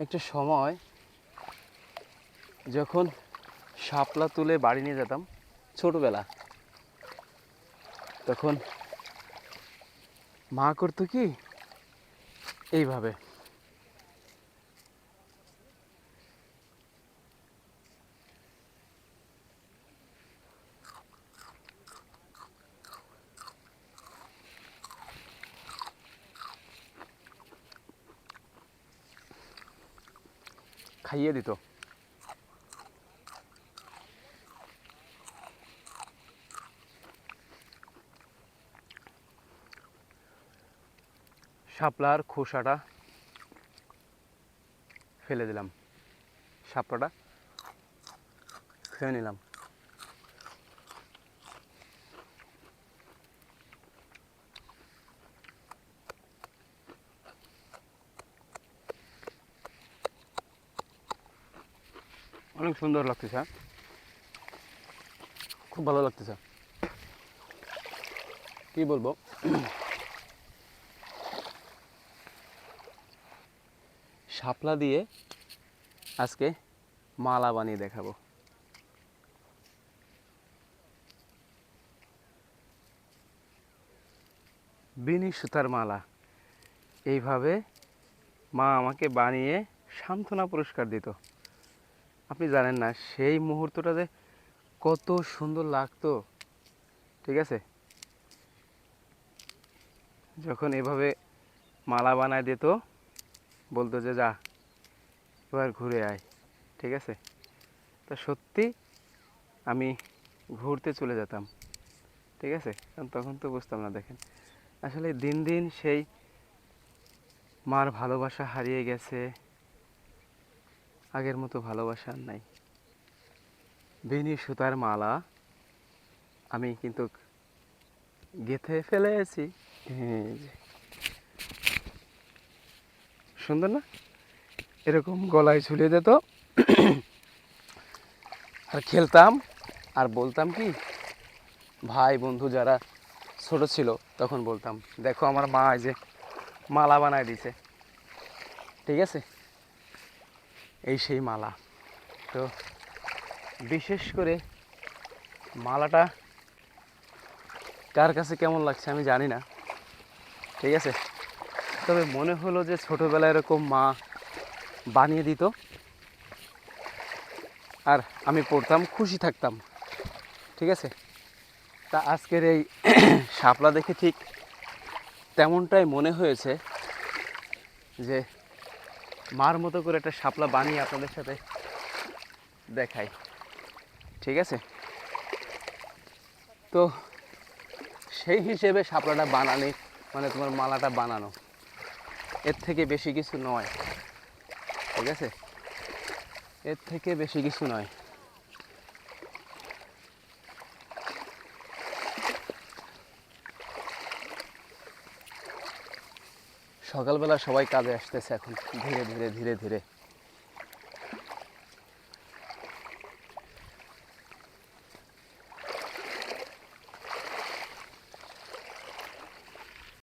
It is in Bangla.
একটা সময় যখন শাপলা তুলে বাড়ি নিয়ে যেতাম ছোটবেলা, তখন মা করতো কি এইভাবে খাইয়ে দিত। শাপলার খোসাটা ফেলে দিলাম, শাপলাটা খেয়ে নিলাম। অনেক সুন্দর লাগতেছে, খুব ভালো লাগতেছে, কি বলবো। শাপলা দিয়ে আজকে মালা বানিয়ে দেখাবো। বিনি সুতার মালা এইভাবে মা আমাকে বানিয়ে সান্ত্বনা পুরস্কার দিত। আপনি জানেন না সেই মুহূর্তটা যে কত সুন্দর লাগতো। ঠিক আছে, যখন এভাবে মালা বানায় দিত, বলতো যে যা এবার ঘুরে আয়। ঠিক আছে, তা সত্যি আমি ঘুরতে চলে যেতাম। ঠিক আছে, কারণ তখন তো বুঝতাম না। দেখেন, আসলে দিন দিন সেই মার ভালোবাসা হারিয়ে গেছে, আগের মতো ভালোবাসা আর নাই। বেনি সুতার মালা আমি কিন্তু গেঁথে ফেলেছি। সুন্দর না? এরকম গলায় ঝুলিয়ে যেত আর খেলতাম। আর বলতাম কি, ভাই বন্ধু যারা ছোট ছিল তখন বলতাম, দেখো আমার মা এই যে মালা বানায় দিছে। ঠিক আছে, এই সেই মালা। তো বিশেষ করে মালাটা কার কাছে কেমন লাগছে আমি জানি না। ঠিক আছে, তবে মনে হলো যে ছোটোবেলায় এরকম মা বানিয়ে দিত আর আমি পড়তাম, খুশি থাকতাম। ঠিক আছে, তা আজকের এই শাপলা দেখে ঠিক তেমনটাই মনে হয়েছে যে মার মতো করে একটা শাপলা বানিয়ে আপনাদের সাথে দেখাই। ঠিক আছে, তো সেই হিসেবে শাপলাটা বানালে মানে তোমার মালাটা বানানো, এর থেকে বেশি কিছু নয়। ঠিক আছে, এর থেকে বেশি কিছু নয়। সকালবেলা সবাই কাজে আসতেছে এখন, ধীরে ধীরে ধীরে ধীরে।